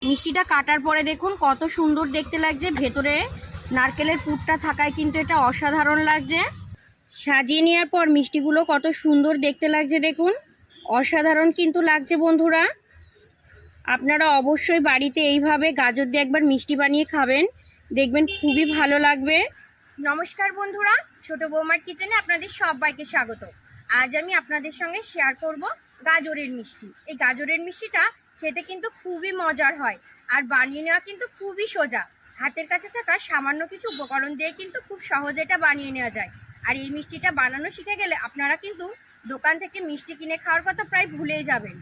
মিষ্টিটা কাটার পরে দেখুন কত সুন্দর দেখতে লাগছে। ভেতরে নারকেলের পুরটা থাকায় কিন্তু এটা অসাধারণ লাগছে। সাজিয়ে নেওয়ার পর মিষ্টিগুলো কত সুন্দর দেখতে লাগছে দেখুন, অসাধারণ কিন্তু লাগছে বন্ধুরা। আপনারা অবশ্যই বাড়িতে এইভাবে গাজর দিয়ে একবার মিষ্টি বানিয়ে খাবেন, দেখবেন খুবই ভালো লাগবে। নমস্কার বন্ধুরা, ছোট বৌমার কিচেনে আপনাদের সবাইকে স্বাগত। আজ আমি আপনাদের সঙ্গে শেয়ার করব গাজরের মিষ্টি। এই গাজরের মিষ্টিটা খেতে কিন্তু খুবই মজার হয়, আর বানিয়ে নেওয়া কিন্তু খুবই সোজা। হাতের কাছে থাকা সামান্য কিছু উপকরণ দিয়ে কিন্তু খুব সহজে এটা বানিয়ে নেওয়া যায়। আর এই মিষ্টিটা বানানো শিখে গেলে আপনারা কিন্তু দোকান থেকে মিষ্টি কিনে খাওয়ার কথা প্রায় ভুলেই যাবেন।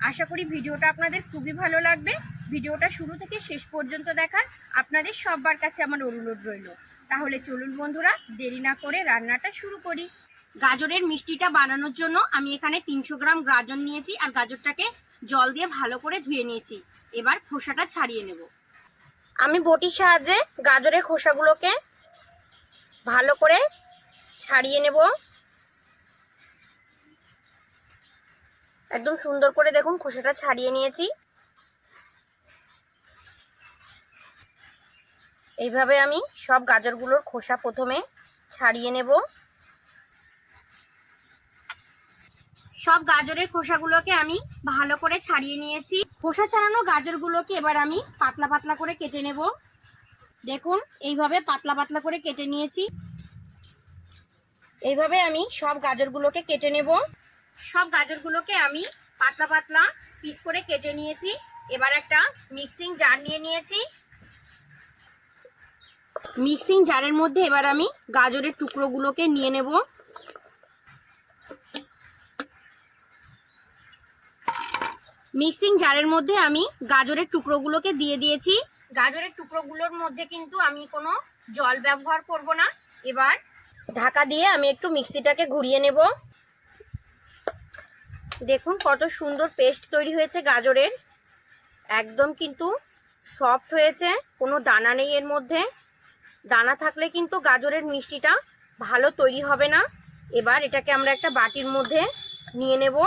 আশা করি ভিডিওটা আপনাদের খুবই ভালো লাগবে। ভিডিওটা শুরু থেকে শেষ পর্যন্ত দেখার আপনাদের সবার কাছে আমার অনুরোধ রইল। তাহলে চলুন বন্ধুরা, দেরি না করে রান্নাটা শুরু করি। গাজরের মিষ্টিটা বানানোর জন্য আমি এখানে 300 গ্রাম গাজর নিয়েছি, আর গাজরটাকে জল দিয়ে ভালো করে ধুয়ে নিয়েছি। এবার খোসাটা ছাড়িয়ে নেব। আমি বটির সাহায্যে গাজরের খোসাগুলোকে ভালো করে ছাড়িয়ে নেব। একদম সুন্দর করে দেখুন খোসাটা ছাড়িয়ে নিয়েছি। এইভাবে আমি সব গাজরগুলোর খোসা প্রথমে ছাড়িয়ে নেব। সব গাজরের খোসাগুলোকে আমি ভালো করে ছাড়িয়ে নিয়েছি। খোসা ছাড়ানো গাজরগুলোকে এবার আমি পাতলা পাতলা করে কেটে নেব। দেখুন এইভাবে পাতলা পাতলা করে কেটে নিয়েছি। এইভাবে আমি সব গাজরগুলোকে কেটে নেব। সব গাজরগুলোকে আমি পাতলা পাতলা পিস করে কেটে নিয়েছি। এবার একটা মিক্সিং জার নিয়ে নিয়েছি। মিক্সিং জারের মধ্যে এবার আমি গাজরের টুকরোগুলোকে নিয়ে নেব। মিক্সিং জারের মধ্যে আমি গাজরের টুকরোগুলোকে দিয়ে দিয়েছি। গাজরের টুকরোগুলোর মধ্যে কিন্তু আমি কোনো জল ব্যবহার করব না। এবার ঢাকা দিয়ে আমি একটু মিক্সিটাকে ঘুরিয়ে নেব। দেখুন কত সুন্দর পেস্ট তৈরি হয়েছে গাজরের, একদম কিন্তু সফট হয়েছে, কোনো দানা নেই এর মধ্যে। দানা থাকলে কিন্তু গাজরের মিষ্টিটা ভালো তৈরি হবে না। এবার এটাকে আমরা একটা বাটির মধ্যে নিয়ে নেব।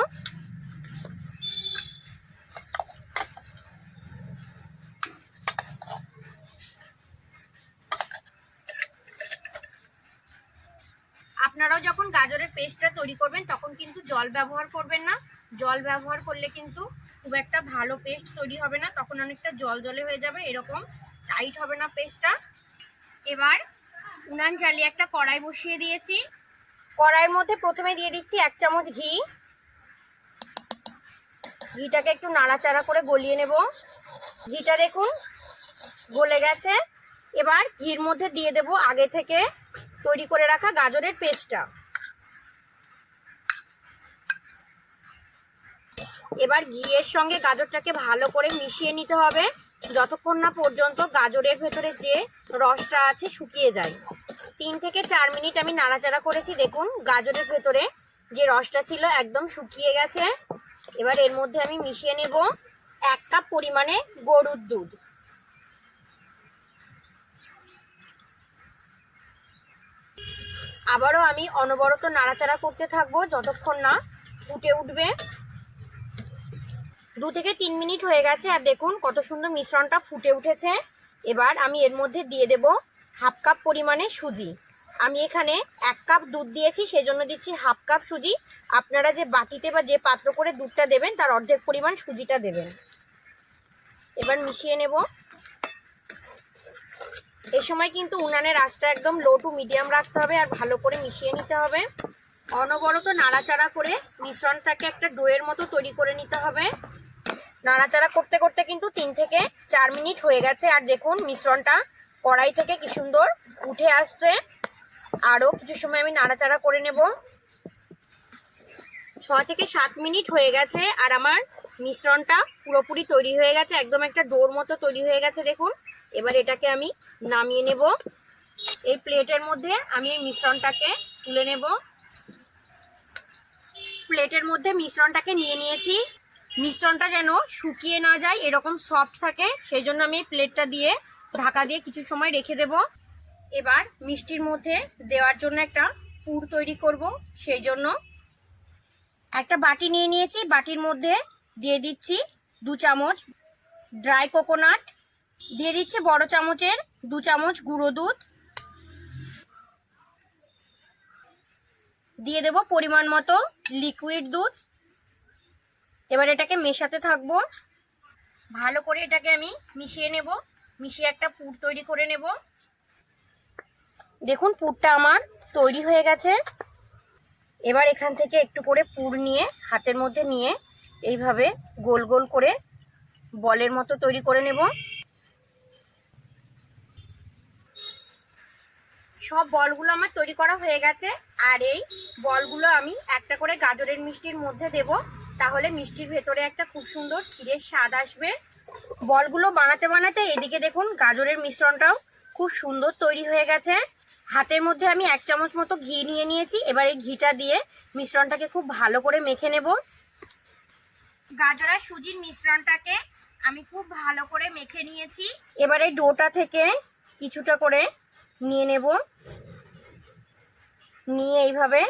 আপনারাও যখন গাজরের পেস্টটা তৈরি করবেন তখন কিন্তু জল ব্যবহার করবেন না। জল ব্যবহার করলে কিন্তু খুব একটা ভালো পেস্ট তৈরি হবে না, তখন অনেকটা জল জলে হয়ে যাবে, এরকম টাইট হবে না পেস্টটা। এবার উনান জ্বালিয়ে একটা কড়াই বসিয়ে দিয়েছি। কড়াইয়ের মধ্যে প্রথমে দিয়ে দিচ্ছি 1 চামচ ঘি। ঘিটাকে একটু নাড়াচাড়া করে গলিয়ে নেব। ঘিটা দেখুন গলে গেছে। এবার ঘির মধ্যে দিয়ে দেব আগে থেকে তৈরি করে রাখা গাজরের পেস্টটা। এবার ঘিয়ের সঙ্গে গাজরটাকে ভালো করে মিশিয়ে নিতে হবে, যতক্ষণ না পর্যন্ত গাজরের ভেতরে যে রসটা আছে শুকিয়ে যায়। 3 থেকে 4 মিনিট আমি নাড়াচাড়া করেছি। দেখুন গাজরের ভেতরে যে রসটা ছিল একদম শুকিয়ে গেছে। এবার এর মধ্যে আমি মিশিয়ে নেব 1 কাপ পরিমাণে গরুর দুধ। আবারও আমি অনবরত নাড়াচাড়া করতে থাকবো যতক্ষণ না ফুটে উঠবে। 2 থেকে 3 মিনিট হয়ে গেছে, আর দেখুন কত সুন্দর মিশ্রণটা ফুটে উঠেছে। এবার আমি এর মধ্যে দিয়ে দেব 1/2 কাপ পরিমাণে সুজি। আমি এখানে 1 কাপ দুধ দিয়েছি, সেজন্য দিচ্ছি 1/2 কাপ সুজি। আপনারা যে বাটিতে বা যে পাত্র করে দুধটা দেবেন তার অর্ধেক পরিমাণ সুজিটা দেবেন। এবার মিশিয়ে নেব। এই সময় কিন্তু উনানের আঁচটা একদম লো টু মিডিয়াম রাখতে হবে, আর ভালো করে মিশিয়ে নিতে হবে। অনবরত নাড়াচাড়া করে মিশ্রণটাকে একটা ডোয়ের মতো তৈরি করে নিতে হবে। নাড়াচাড়া করতে করতে কিন্তু 3 থেকে 4 মিনিট হয়ে গেছে, আর দেখুন মিশ্রণটা কড়াই থেকে কি সুন্দর উঠে আসছে। আরও কিছু সময় আমি নাড়াচাড়া করে নেব। 6 থেকে 7 মিনিট হয়ে গেছে, আর আমার মিশ্রণটা পুরোপুরি তৈরি হয়ে গেছে, একদম একটা ডোর মতো তৈরি হয়ে গেছে দেখুন। এবার এটাকে আমি নামিয়ে নেব। এই প্লেটের মধ্যে আমি এই মিশ্রণটাকে তুলে নেব। প্লেটের মধ্যে মিশ্রণটাকে নিয়ে নিয়েছি। মিশ্রণটা যেন শুকিয়ে না যায়, এরকম সফট থাকে, সেই জন্য আমি এই প্লেটটা দিয়ে ঢাকা দিয়ে কিছু সময় রেখে দেব। এবার মিষ্টির মধ্যে দেওয়ার জন্য একটা পুর তৈরি করব। সেই জন্য একটা বাটি নিয়ে নিয়েছি। বাটির মধ্যে দিয়ে দিচ্ছি 2 চামচ ড্রাই কোকোনাট, দিয়ে দিচ্ছে বড় চামচের 2 চামচ গুঁড়ো দুধ, দিয়ে দেব পরিমাণ মতো লিকুইড দুধ। এবার এটাকে মেশাতে থাকবো, ভালো করে এটাকে আমি মিশিয়ে নেব, মিশিয়ে একটা পুর তৈরি করে নেব। দেখুন পুরটা আমার তৈরি হয়ে গেছে। এবার এখান থেকে একটু করে পুর নিয়ে হাতের মধ্যে নিয়ে এইভাবে গোল গোল করে বলের মতো তৈরি করে নেব। সব বলগুলো আমার তৈরি করা হয়ে গেছে। আর এই বলগুলো আমি একটা করে গাজরের মিষ্টির মধ্যে দেব, তাহলে মিষ্টির ভেতরে একটা খুব সুন্দর ক্ষীরের স্বাদ আসবে। বলগুলো বানাতে বানাতে এদিকে দেখুন গাজরের মিশ্রণটাও খুব সুন্দর তৈরি হয়ে গেছে। হাতের মধ্যে আমি 1 চামচ মতো ঘি নিয়ে নিয়েছি। এবার এই ঘিটা দিয়ে মিশ্রণটাকে খুব ভালো করে মেখে নেব। গাজর আর সুজির মিশ্রণটাকে আমি খুব ভালো করে মেখে নিয়েছি। এবার এই ডোটা থেকে কিছুটা করে নিয়ে নেব, নিয়ে এইভাবে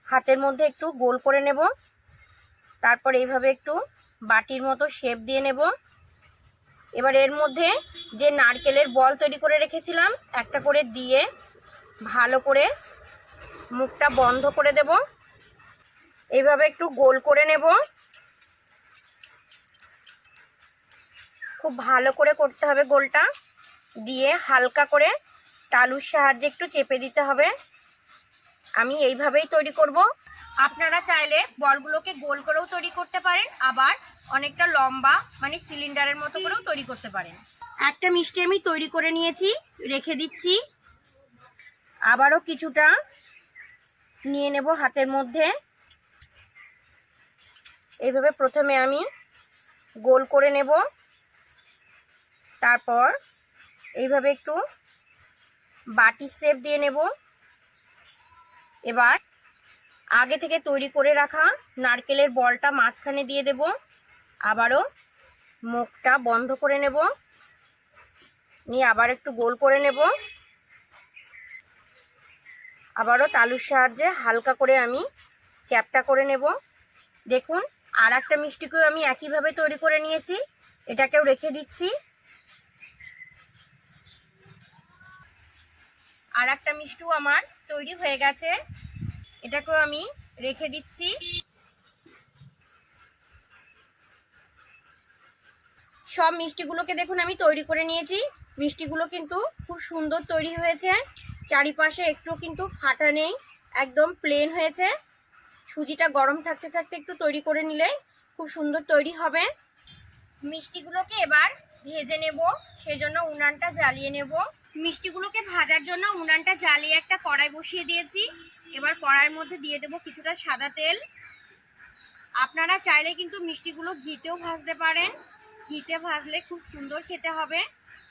হাতের মধ্যে একটু গোল করে নেব, তারপর এইভাবে একটু বাটির মতো শেপ দিয়ে নেব। এবার এর মধ্যে যে নারকেলের বল তৈরি করে রেখেছিলাম একটা করে দিয়ে ভালো করে মুখটা বন্ধ করে দেব। এইভাবে একটু গোল করে নেব, খুব ভালো করে করতে হবে গোলটা, দিয়ে হালকা করে তালুর সাহায্যে একটু চেপে দিতে হবে। আমি এইভাবেই তৈরি করব। আপনারা চাইলে বলগুলোকে গোল করেও তৈরি করতে পারেন, আবার অনেকটা লম্বা মানে সিলিন্ডারের মতো করেও তৈরি করতে পারেন। একটা মিষ্টি আমি তৈরি করে নিয়েছি, রেখে দিচ্ছি। আবারও কিছুটা নিয়ে নেব হাতের মধ্যে। এইভাবে প্রথমে আমি গোল করে নেব, তারপর এইভাবে একটু বাটি শেপ দিয়ে নেব। এবার আগে থেকে তৈরি করে রাখা নারকেলের বলটা মাঝখানে দিয়ে দেব, আবারও মুখটা বন্ধ করে নেব, নিয়ে আবার একটু গোল করে নেব। আবারও তালুর সাহায্যে হালকা করে আমি চ্যাপটা করে নেব। দেখুন আর একটা মিষ্টিকেও আমি একইভাবে তৈরি করে নিয়েছি, এটাকেও রেখে দিচ্ছি। আর একটা মিষ্টিও আমার তৈরি হয়ে গেছে, এটাকেও আমি রেখে দিচ্ছি। সব মিষ্টিগুলোকে দেখুন আমি তৈরি করে নিয়েছি। মিষ্টিগুলো কিন্তু খুব সুন্দর তৈরি হয়েছে, চারিপাশে একটু কিন্তু ফাটা নেই, একদম প্লেন হয়েছে। সুজিটা গরম থাকতে থাকতে একটু তৈরি করে নিলে খুব সুন্দর তৈরি হবে। মিষ্টিগুলোকে এবার ভেজে নেব, সেজন্য উনানটা জ্বালিয়ে নেব। মিষ্টিগুলোকে ভাজার জন্য উনানটা জ্বালিয়ে একটা কড়াই বসিয়ে দিয়েছি। এবার কড়াইয়ের মধ্যে দিয়ে দেব কিছুটা সাদা তেল। আপনারা চাইলে কিন্তু মিষ্টিগুলো ঘিতেও ভাজতে পারেন, ঘিতে ভাজলে খুব সুন্দর খেতে হবে।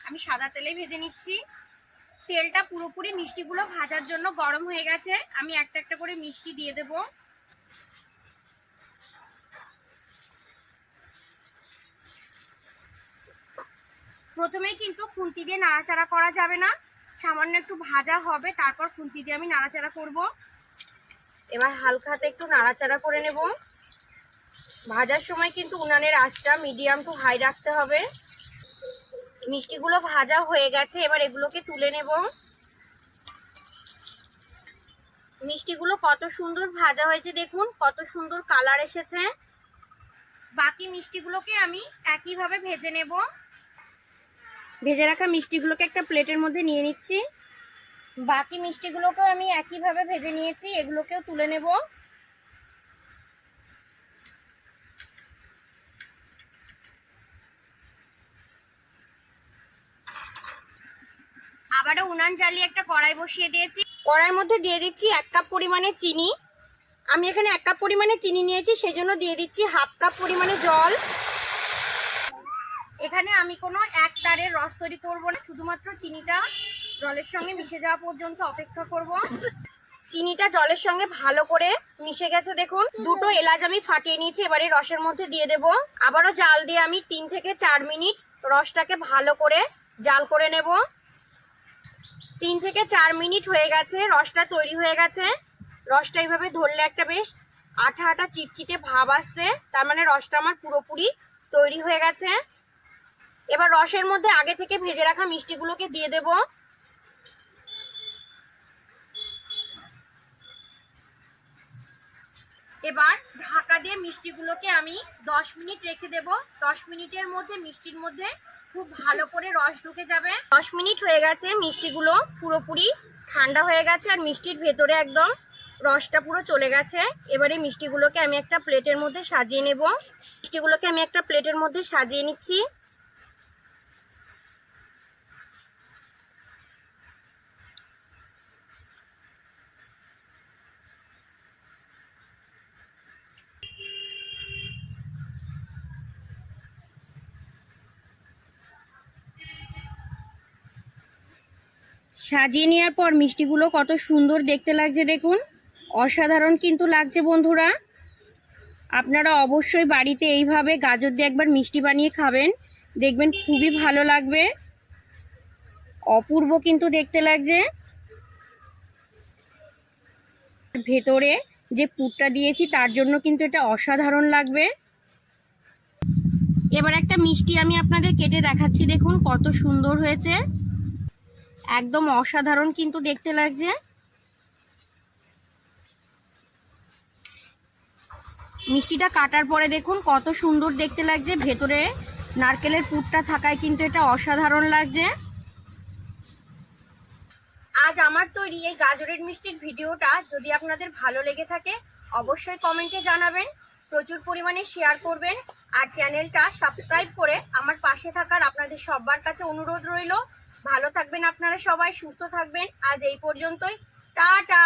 আমি সাদা তেলে ভেজে নিচ্ছি। তেলটা পুরোপুরি মিষ্টিগুলো ভাজার জন্য গরম হয়ে গেছে। আমি একটা একটা করে মিষ্টি দিয়ে দেব। প্রথমেই কিন্তু খুন্তি দিয়ে নাড়াচাড়া করা যাবে না, সামান্য একটু ভাজা হবে, তারপর খুন্তি দিয়ে আমি নাড়াচাড়া করব। এবার হালকা হাতে একটু নাড়াচাড়া করে নেব। ভাজার সময় কিন্তু উনানের আঁচটা মিডিয়াম টু হাই রাখতে হবে। মিষ্টিগুলো ভাজা হয়ে গেছে, এবার এগুলোকে তুলে নেব। মিষ্টিগুলো কত সুন্দর ভাজা হয়েছে, দেখুন কত সুন্দর কালার এসেছে। বাকি মিষ্টিগুলোকে আমি একইভাবে ভেজে নেব। ভেজে রাখা মিষ্টিগুলোকে একটা প্লেটের মধ্যে নিয়ে নিচ্ছি। বাকি মিষ্টিগুলোকেও আমি একইভাবে ভেজে নিয়েছি, এগুলোকেও তুলে নেব। আবারও উনান জ্বালিয়ে একটা কড়াই বসিয়ে দিয়েছি। কড়াইয়ের মধ্যে দিয়ে দিচ্ছি 1 কাপ পরিমাণে চিনি। আমি এখানে 1 কাপ পরিমাণে চিনি নিয়েছি, সেজন্য দিয়ে দিচ্ছি 1/2 কাপ পরিমাণে জল। এখানে আমি কোনো এক তারের রস তৈরি করবো না, শুধুমাত্র চিনিটা জলের সঙ্গে মিশে যাওয়া পর্যন্ত অপেক্ষা করব। চিনিটা জলের সঙ্গে ভালো করে মিশে গেছে, দেখুন। 2টো এলাচ আমি ফাটিয়ে নিয়েছি, এবারে রসের মধ্যে দিয়ে দেব। আবারও জাল দিয়ে আমি 3 থেকে 4 মিনিট রসটাকে ভালো করে জাল করে নেব। 3 থেকে 4 মিনিট হয়ে গেছে, রসটা তৈরি হয়ে গেছে। রসটা এইভাবে ধরলে একটা বেশ আঠা আঠা চিটচিটে ভাব আসছে, তার মানে রসটা আমার পুরোপুরি তৈরি হয়ে গেছে। এবার রসের মধ্যে আগে থেকে ভেজে রাখা মিষ্টিগুলোকে দিয়ে দেব। এবার ঢাকা দিয়ে মিষ্টিগুলোকে আমি 10 মিনিট রেখে দেব। 10 মিনিটের মধ্যে মিষ্টির মধ্যে খুব ভালো করে রস ঢুকে যাবে। 10 মিনিট হয়ে গেছে, মিষ্টিগুলো পুরোপুরি ঠান্ডা হয়ে গেছে আর মিষ্টির ভেতরে একদম রসটা পুরো চলে গেছে। এবারে মিষ্টিগুলোকে আমি একটা প্লেটের মধ্যে সাজিয়ে নেব। মিষ্টিগুলোকে আমি একটা প্লেটের মধ্যে সাজিয়ে নিচ্ছি। সাজিয়ে নেওয়ার পর মিষ্টিগুলো কত সুন্দর দেখতে লাগছে দেখুন, অসাধারণ কিন্তু লাগছে বন্ধুরা। আপনারা অবশ্যই বাড়িতে এইভাবে গাজর দিয়ে একবার মিষ্টি বানিয়ে খাবেন, দেখবেন খুবই ভালো লাগবে, অপূর্ব কিন্তু দেখতে লাগছে। ভেতরে যে পুরটা দিয়েছি তার জন্য কিন্তু এটা অসাধারণ লাগবে। এবার একটা মিষ্টি আমি আপনাদের কেটে দেখাচ্ছি, দেখুন কত সুন্দর হয়েছে, একদম অসাধারণ কিন্তু দেখতে লাগছে। মিষ্টিটা কাটার পরে দেখুন কত সুন্দর দেখতে লাগছে, ভেতরে নারকেলের পুরটা থাকায় কিন্তু এটা অসাধারণ লাগছে। আজ আমার তৈরি এই গাজরের মিষ্টির ভিডিওটা যদি আপনাদের ভালো লেগে থাকে অবশ্যই কমেন্টে জানাবেন, প্রচুর পরিমাণে শেয়ার করবেন আর চ্যানেলটা সাবস্ক্রাইব করে আমার পাশে থাকার আপনাদের সবার কাছে অনুরোধ রইল। ভালো থাকবেন আপনারা সবাই, সুস্থ থাকবেন। আজ এই পর্যন্তই, টাটা।